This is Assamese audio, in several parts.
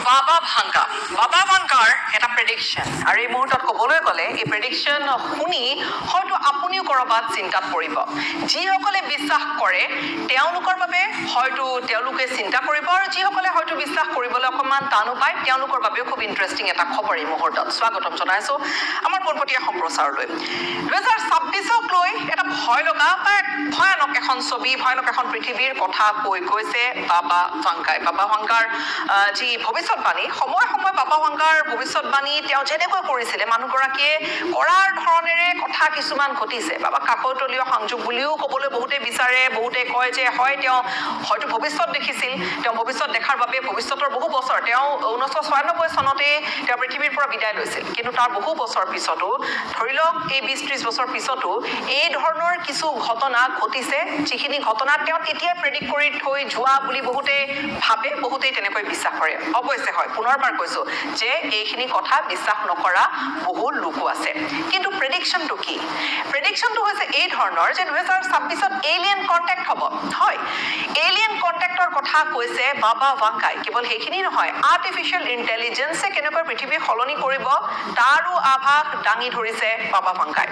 বাবা ভাংকাৰ এটা প্ৰেডিকশ্যন আৰু এই মুহূৰ্তত ক'বলৈ গ'লে এই প্ৰেডিকশ্যন শুনি হয়তো আপুনিও ক'ৰবাত চিন্তাত পৰিব যিসকলে বিশ্বাস কৰে তেওঁলোকৰ বাবে হয়তো তেওঁলোকে চিন্তা কৰিব আৰু যিসকলে হয়তো বিশ্বাস কৰিবলৈ অকণমান টানো পায় তেওঁলোকৰ বাবেও খুব ইণ্টাৰেষ্টিং এটা খবৰ এই মুহূৰ্তত স্বাগতম জনাইছোঁ আমাৰ পোনপটীয়া সম্প্ৰচাৰলৈ 2026ক লৈ এটা ভয় লগা বা ভয়ানক এখন ছবি ভয়ানক এখন পৃথিৱীৰ কথা কৈ গৈছে বাবা ভাংকাৰ যি ভৱিষ্যতবাণী সময় বাবা ভাংকাৰ ভৱিষ্যতবাণী তেওঁ যেনেকৈ কৰিছিলে মানুহগৰাকীয়ে কৰাৰ ধৰণেৰে কথা কিছুমান ঘটিছে বাবা কাকতলীয় সংযোগ বুলিও ক'বলৈ বহুতে বিচাৰে বহুতে কয় যে হয় তেওঁ হয়তো ভৱিষ্যত দেখিছিল তেওঁ ভৱিষ্যত দেখাৰ বাবে ভৱিষ্যতৰ বহু বছৰ তেওঁ 1996 চনতে তেওঁ পৃথিৱীৰ পৰা বিদায় লৈছিল কিন্তু তাৰ বহু বছৰ পিছতো ধৰি লওক এই 20-30 বছৰ পিছতো এই ধৰণৰ কিছু ঘটনা ঘটিছে যিখিনি ঘটনা তেওঁ তেতিয়া প্ৰেডিক্ট কৰি থৈ যোৱা বুলি বহুতে ভাবে বহুতেই তেনেকৈ বিশ্বাস কৰে অৱশ্যে হয় পুনৰবাৰ কৈছো যে এইখিনি কথা বিশ্বাস নকৰা বহু লোক আছে কিন্তু প্ৰেডিকশ্যনটো কি প্ৰেডিকশ্যনটো হৈছে এই ধৰণৰ যে 2026ত এলিয়েন কন্টেক্ট হ'ব হয় এলিয়েন কন্টেক্টৰ কথা কৈছে বাবা ভাংকাই কেৱল সেইখিনি নহয় আৰ্টিফিচিয়েল ইন্টেলিজেন্সে কেনেকৈ পৃথিৱী সলনি কৰিব তাৰো আভাস দাঙি ধৰিছে বাবা ভাংকাই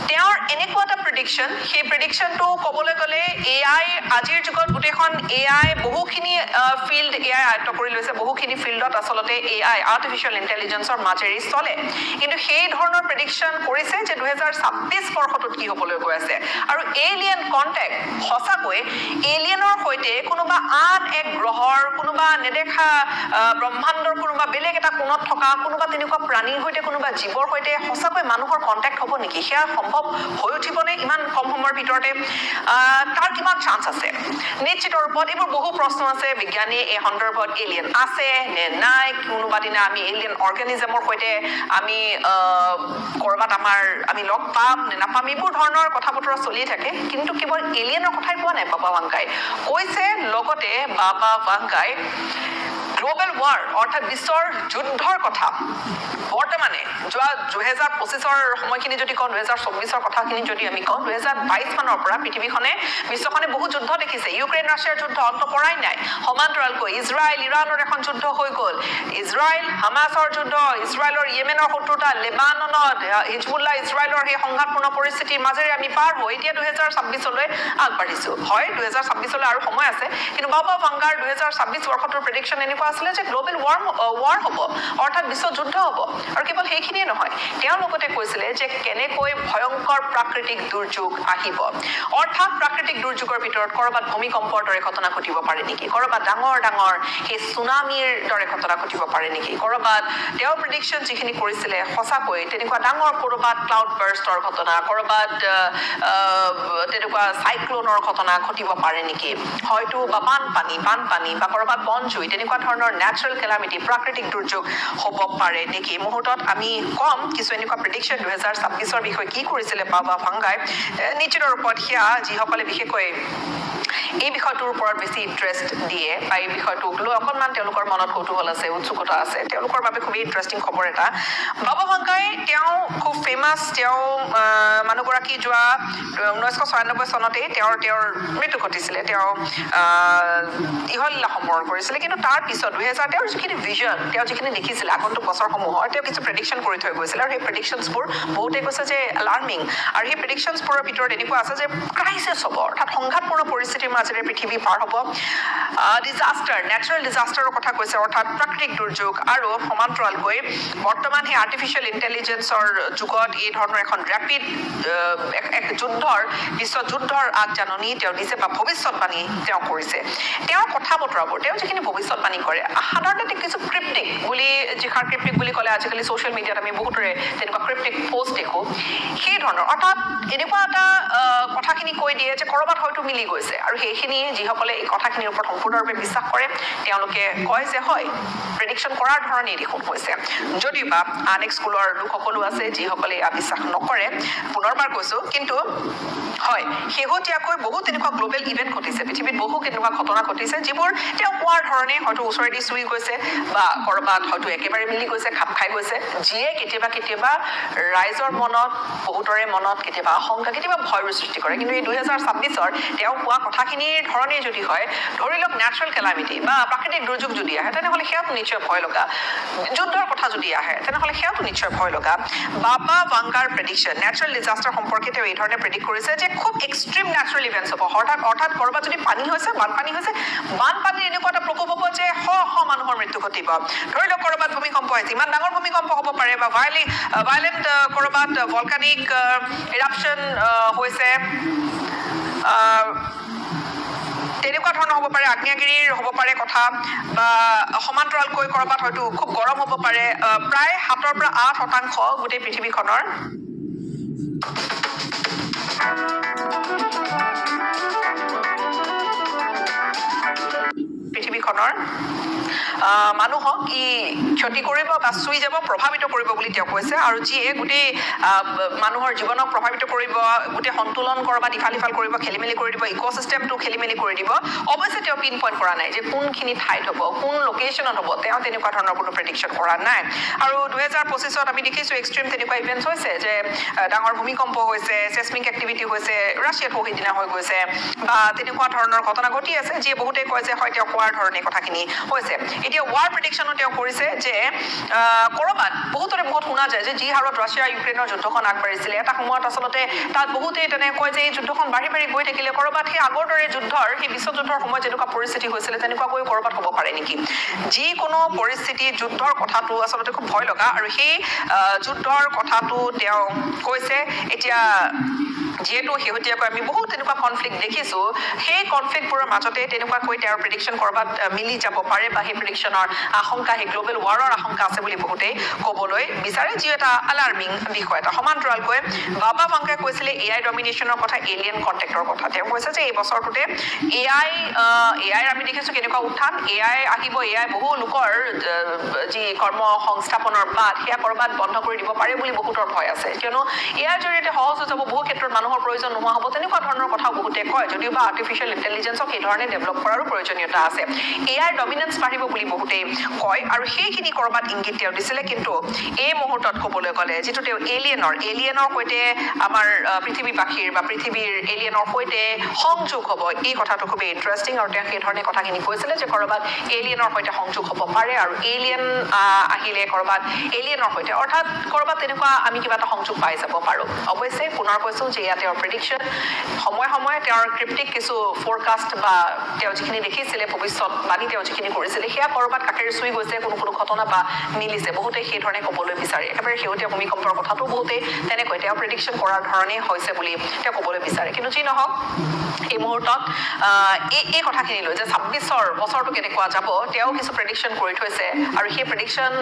তেওঁৰ এনেকুৱা এটা প্ৰেডিকশ্যন সেই প্ৰেডিকশ্যনটো ক'বলৈ গ'লে এআই আজিৰ যুগত গোটেইখন এআই বহুখিনি ফিল্ড এআই আয়ত্ত কৰি লৈছে বহুখিনি ফিল্ডত আচলতে এআই আৰ্টিফিচিয়েল ইন্টেলিজেন্সৰ মাজেৰে চলে কিন্তু সেই ধৰণৰ প্ৰেডিকশ্যন কৰিছে যে 2026 বৰ্ষটোত কি হ'বলৈ গৈ আছে আৰু এলিয়েন কন্টেক্ট সঁচাকৈ এলিয়েনৰ সৈতে কোনোবা আন এক গ্ৰহৰ কোনোবা নেদেখা ব্ৰহ্মাণ্ডৰ কোনোবা বেলেগ এটা কোণত থকা কোনোবা তেনেকুৱা প্ৰাণীৰ সৈতে কোনোবা জীৱৰ সৈতে সঁচাকৈ মানুহৰ কন্টেক্ট হ'ব নেকি সেয়া সম্ভৱ হৈ উঠিবনে ইমান কম সময়ৰ ভিতৰতে তাৰ কিমান চান্স আছে নিশ্চিত ৰূপত এইবোৰ বহু প্ৰশ্ন আছে বিজ্ঞানী এই সন্দৰ্ভত এলিয়েন আছে নে নাই কোনোবা দিনা আমি এলিয়েন অৰ্গেনিজমৰ সৈতে আমি ক'ৰবাত আমি লগ পাম নে নাপাম এইবোৰ ধৰণৰ কথা বতৰা চলি থাকে কিন্তু কেৱল এলিয়েনৰ কথাই কোৱা নাই বাবা ভাংকাই কৈছে লগতে বাবা ভাংকাই গ্লোবেল ৱাৰ অৰ্থাৎ বিশ্বৰ যুদ্ধৰ কথা বৰ্তমানে যোৱা 2025ৰ সময়খিনি যদি কওঁ 2024ৰ কথাখিনি যদি আমি কওঁ 2022 মানৰ পৰা পৃথিৱীখনে বিশ্বখনে বহু যুদ্ধ দেখিছে ইউক্ৰেইন ৰাছিয়াৰ যুদ্ধ অন্ত পৰাই নাই সমান্তৰালকৈ ইজৰাইল ইৰাণৰ এখন যুদ্ধ হৈ গ'ল ইজৰাইল হামাছৰ যুদ্ধ ইজৰাইলৰ ইয়েমেনৰ শত্ৰুতা লেবাননত হিজবুল্লাহ ইজৰাইলৰ সেই সংঘাতপূৰ্ণ পৰিস্থিতিৰ মাজেৰে আমি পাৰ হৈ এতিয়া 2026লৈ আগবাঢ়িছো হয় 2026লৈ আৰু সময় আছে কিন্তু বাবা ভাংকাৰ 2026 বৰ্ষটোৰ প্ৰেডিকশ্যন এনেকুৱা আছিলে যে গ্লোবেল ৱাৰ হ'ব অৰ্থাৎ বিশ্ব যুদ্ধ হ'ব আৰু কেৱল সেইখিনিয়ে নহয় তেওঁ লগতে কৈছিলে যে কেনেকৈ ভয়ংকৰ প্ৰাকৃতিক দুৰ্যোগ আহিব অৰ্থাৎ প্ৰাকৃতিক দুৰ্যোগৰ ভিতৰত ক'ৰবাত ভূমিকম্পৰ দৰে ঘটনা ঘটিব পাৰে নেকি ক'ৰবাত ডাঙৰ সেই সুনামিৰ দৰে ঘটনা ঘটিব পাৰে নেকি ক'ৰবাত তেওঁৰ প্ৰেডিকশ্যন যিখিনি কৰিছিলে সঁচাকৈ তেনেকুৱা ডাঙৰ ক'ৰবাত ক্লাউড বাৰ্ষ্টৰ ঘটনা ক'ৰবাত তেনেকুৱা চাইক্লনৰ ঘটনা ঘটিব পাৰে নেকি হয়তো বা বানপানী বা ক'ৰবাত বনজুই তেনেকুৱা ধৰণৰ নেচাৰেল কেলামিটি প্ৰাকৃতিক দুৰ্যোগ হ'ব পাৰে নেকি মুহূৰ্তত আমি কম কিছু এনেকুৱা প্ৰেডিকশ্যন 2026ৰ বিষয়ে কি কৰিছিলে বাবা ভাংকাই নিশ্চিত ৰূপত সেয়া যিসকলে বিশেষকৈ এই বিষয়টোৰ ওপৰত বেছি ইণ্টাৰেষ্ট দিয়ে বা এই বিষয়টোক লৈ অকণমান তেওঁলোকৰ মনত কৌতূহল আছে উৎসুকতা আছে তেওঁলোকৰ বাবে খুবেই ইণ্টাৰেষ্টিং খবৰ এটা বাবা ভাংকাই তেওঁ খুব ফেমাছ তেওঁ মানুহগৰাকী যোৱা 1996 চনতে তেওঁৰ মৃত্যু ঘটিছিলে তেওঁ ইহলীলা সম্পৰ্ণ কৰিছিলে কিন্তু তাৰ পিছত 2000 তেওঁৰ যিখিনি ভিজন তেওঁ যিখিনি দেখিছিলে আগন্তুক বছৰসমূহৰ তেওঁ কিছু প্ৰেডিকশ্যন কৰি থৈ গৈছিলে আৰু সেই প্ৰেডিকশ্যনছবোৰ বহুতে কৈছে যে এলাৰ্মিং আৰু সেই প্ৰেডিকশ্যনছবোৰৰ ভিতৰত এনেকুৱা আছে যে ক্ৰাইচিছ হ'ব অৰ্থাৎ সংঘাতপূৰ্ণ পৰিস্থিতিৰ মাজেৰে পৃথিৱী পাৰ হ'ব ডিজাষ্টাৰ নেচাৰেল ডিজাষ্টাৰৰ কথা কৈছে অৰ্থাৎ প্ৰাকৃতিক দুৰ্যোগ আৰু সমান্তৰালকৈ বৰ্তমান সেই আৰ্টিফিচিয়েল ইণ্টেলিজেন্সৰ যুগত এই ধৰণৰ এখন ৰেপিড এক বিশ্ব যুদ্ধৰ আগজাননী তেওঁ দিছে বা ভৱিষ্যতবাণী তেওঁ কৰিছে তেওঁৰ কথা বতৰাবোৰ তেওঁ যিখিনি ভৱিষ্যতবাণী কৰে সাধাৰণতে কিছু ক্ৰিপ্টিক বুলি যিষাৰ ক্ৰিপ্টিক বুলি ক'লে আজিকালি ছ'চিয়েল মিডিয়াত আমি বহুতৰে তেনেকুৱা ক্ৰিপ্টিক পোষ্ট দেখোঁ সেই ধৰণৰ অৰ্থাৎ এনেকুৱা এটা কথাখিনি কৈ দিয়ে যে ক'ৰবাত হয়তো মিলি গৈছে আৰু সেইখিনি যিসকলে এই কথাখিনিৰ ওপৰত সম্পূৰ্ণৰূপে বিশ্বাস কৰে তেওঁলোকে কয় যে হয় প্ৰেডিকশ্যন কৰাৰ ধৰণেই দেখোন হৈছে যদিওবা আন এক স্কুলৰ লোকসকলো আছে যিসকলে এয়া বিশ্বাস নকৰে পুনৰবাৰ কৈছোঁ কিন্তু হয় শেহতীয়াকৈ বহু তেনেকুৱা গ্লোবেল ইভেণ্ট ঘটিছে পৃথিৱীত বহু তেনেকুৱা ঘটনা ঘটিছে যিবোৰ কথাবোৰ তেওঁ কোৱাৰ ধৰণে হয়তো ওচৰেদি চুই গৈছে বা কৰবাত হয়তো একেবাৰে মিলি গৈছে খাপ খাই গৈছে যিয়ে কেতিয়াবা ৰাইজৰ মনত বহুতৰে মনত কেতিয়াবা আশংকা কেতিয়াবা ভয়ৰ সৃষ্টি কৰে কিন্তু এই 2026ৰ তেওঁ কোৱা কথাখিনিৰ ধৰণে যদি হয় ধৰি লওক ন্যাচাৰেল কেলামিটি বা প্ৰাকৃতিক দুৰ্যোগ যদি আহে তেনেহ'লে সেয়াটো নিশ্চয় ভয় লগা যুদ্ধৰ কথা যদি আহে তেনেহ'লে সেয়াটো নিশ্চয় ভয় লগা বাবা ভাংগাৰ প্ৰেডিকশ্যন ন্যাচাৰেল ডিজাস্টাৰ সম্পৰ্কে তেওঁ এই ধৰণে প্ৰেডিক্ট কৰিছে যে খুব এক্সট্ৰিম ন্যাচাৰেল ইভেণ্টছ হ'ব অৰ্থাৎ কৰবাত যদি পানী হৈছে বানপানীৰ এনেকুৱা এটা প্ৰকোপ হ'ব যে শ মানুহৰ মৃত্যু ঘটিব ধৰি লওক কৰবাত ভূমিকম্প হৈছে ইমান ডাঙৰ ভূমিকম্প হ'ব পাৰে বা ভাইলেণ্ট কৰবাত ভলকানিক ইৰাপশ্যন হৈছে তেনেকুৱা ধৰণৰ হ'ব পাৰে আগ্নেয়গিৰিৰ হ'ব পাৰে কথা বা সমান্তৰালকৈ কৰবাত হয়তো খুব গৰম হ'ব পাৰে প্ৰায় 7 পৰা 8% গোটেই পৃথিৱীখনৰ মানুহক ই ক্ষতি কৰিব বা চুই যাব প্ৰভাৱিত কৰিব বুলি তেওঁ কৈছে আৰু যিয়ে গোটেই মানুহৰ জীৱনক প্ৰভাৱিত কৰিব গোটেই সন্তুলন কৰবাত ইফাল কৰিব খেলিমেলি কৰি দিব ইক'চিষ্টেমটো খেলিমেলি কৰি দিব অৱশ্যে তেওঁ পিন পইণ্ট কৰা নাই যে কোনখিনি ঠাইত হ'ব কোন লোকেশ্যনত হ'ব তেওঁ তেনেকুৱা ধৰণৰ কোনো প্ৰেডিকশ্যন কৰা নাই আৰু 2025ত আমি দেখিছোঁ এক্সট্ৰিম তেনেকুৱা ইভেণ্টছ হৈছে যে ডাঙৰ ভূমিকম্প হৈছে চেচমিক এক্টিভিটি হৈছে ৰাছিয়াতো সেইদিনা হৈ গৈছে বা তেনেকুৱা ধৰণৰ ঘটনা ঘটি আছে যিয়ে বহুতে কয় যে হয় তেওঁ কোৱাৰ ধৰণে কথাখিনি হৈছে এতিয়া ৱাৰ প্ৰেডিকশ্যনো তেওঁ কৰিছে যে কৰবাত বহুতৰে বহুত শুনা যায় যে যি হাৰত ৰাছিয়া ইউক্ৰেইনৰ যুদ্ধখন আগবাঢ়িছিলে এটা সময়ত আচলতে তাত বহুতেই তেনে কয় যে এই যুদ্ধখন বাঢ়ি গৈ থাকিলে কৰবাত সেই আগৰ দৰে সেই বিশ্বযুদ্ধৰ সময়ত যেনেকুৱা পৰিস্থিতি হৈছিলে তেনেকুৱাকৈ কৰবাত হ'ব পাৰে নেকি যিকোনো পৰিস্থিতি যুদ্ধৰ কথাটো আচলতে খুব ভয় লগা আৰু সেই যুদ্ধৰ কথাটো তেওঁ কৈছে এতিয়া যিহেতু শেহতীয়াকৈ আমি বহুত তেনেকুৱা কনফ্লিক্ট দেখিছোঁ সেই কনফ্লিক্টবোৰৰ মাজতে তেনেকুৱাকৈ তেওঁৰ প্ৰেডিকশ্যন কৰবাত মিলি যাব পাৰে বা সেই প্ৰেডিকশ্যনৰ আশংকা সেই গ্ল'বেল ৱাৰৰ আশংকা আছে বুলি বহুতেই ক'বলৈ বিচাৰে যি এটা এলাৰ্মিং বিষয় এটা সমান্তৰালকৈ বাবা ভাংগাই কৈছিলে AI ডমিনেশ্যনৰ কথা এলিয়েন কণ্টেক্টৰ কথা তেওঁ কৈছে যে এই বছৰটোতে AI আমি দেখিছোঁ কেনেকুৱা উত্থান AI আহিব AI বহু লোকৰ যি কৰ্ম সংস্থাপনৰ বাট সেয়া কৰবাত বন্ধ কৰি দিব পাৰে বুলি বহুতৰ ভয় আছে কিয়নো ইয়াৰ জৰিয়তে সহজ হৈ যাব বহু ক্ষেত্ৰত মানুহৰ প্ৰয়োজন নোহোৱা হ'ব তেনেকুৱা ধৰণৰ কথা বহুতে কয় যদিও বা আৰ্টিফিচিয়েল ইণ্টেলিজেন্সক এই ধৰণে ডেভেলপ কৰাৰো প্ৰয়োজনীয়তা আছে AI ডমিনেন্স বাঢ়িব বুলি বহুতেই কয় আৰু সেইখিনি কৰবাত ইংগিত তেওঁ দিছিলে কিন্তু এই মুহূৰ্তত ক'বলৈ গ'লে যিটো তেওঁ এলিয়েনৰ সৈতে আমাৰ পৃথিৱীবাসীৰ বা পৃথিৱীৰ এলিয়েনৰ সৈতে সংযোগ হ'ব এই কথাটো খুবেই ইণ্টাৰেষ্টিং আৰু তেওঁ সেই ধৰণে কথাখিনি কৈছিলে যে কৰবাত এলিয়েনৰ সৈতে সংযোগ হ'ব পাৰে আৰু এলিয়েন আহিলে কৰবাত এলিয়েনৰ সৈতে অৰ্থাৎ কৰবাত তেনেকুৱা আমি কিবা এটা সংযোগ পাই যাব পাৰোঁ অৱশ্যে পুনৰ কৈছোঁ যে ইয়াত তেওঁৰ প্ৰেডিকশ্যন সময়ে তেওঁৰ ক্ৰিপ্টিক কিছু ফৰকাষ্ট বা তেওঁ যিখিনি দেখিছিলে ভৱিষ্যতবাণী তেওঁ যিখিনি কৰিছিলে সেয়া কৰবাত কাকেৰি চুই গৈছে কোনো ঘটনা বা মিলিছে বহুতে সেই ধৰণে ক'বলৈ বিচাৰে একেবাৰে শেহতীয়া ভূমিকম্পৰ কথাটো বহুতেই তেনেকৈ তেওঁ প্ৰেডিকশ্যন কৰাৰ ধৰণে হৈছে বুলি তেওঁ ক'বলৈ বিচাৰে কিন্তু যি নহওক এই মুহূৰ্তত এই কথাখিনি লৈ যে 26ৰ বছৰটো কেনেকুৱা যাব তেওঁ কিছু প্ৰেডিকশ্যন কৰি থৈছে আৰু সেই প্ৰেডিকশ্যন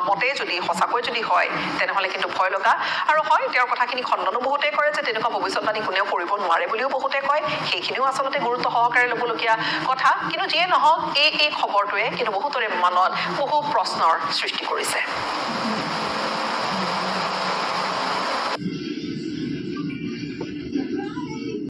মতে যদি সঁচাকৈ যদি হয় তেনেহ'লে কিন্তু ভয় লগা আৰু হয় তেওঁৰ কথাখিনি খণ্ডনো বহুতে কৰে যে তেনেকুৱা ভৱিষ্যতবাণী কোনেও কৰিব নোৱাৰে বুলিও বহুতে কয় সেইখিনিও আচলতে গুৰুত্ব সহকাৰে ল'বলগীয়া কথা কিন্তু যিয়ে নহওক এই খবৰটোৱে কিন্তু বহুতৰে মনত বহু প্ৰশ্নৰ সৃষ্টি কৰিছে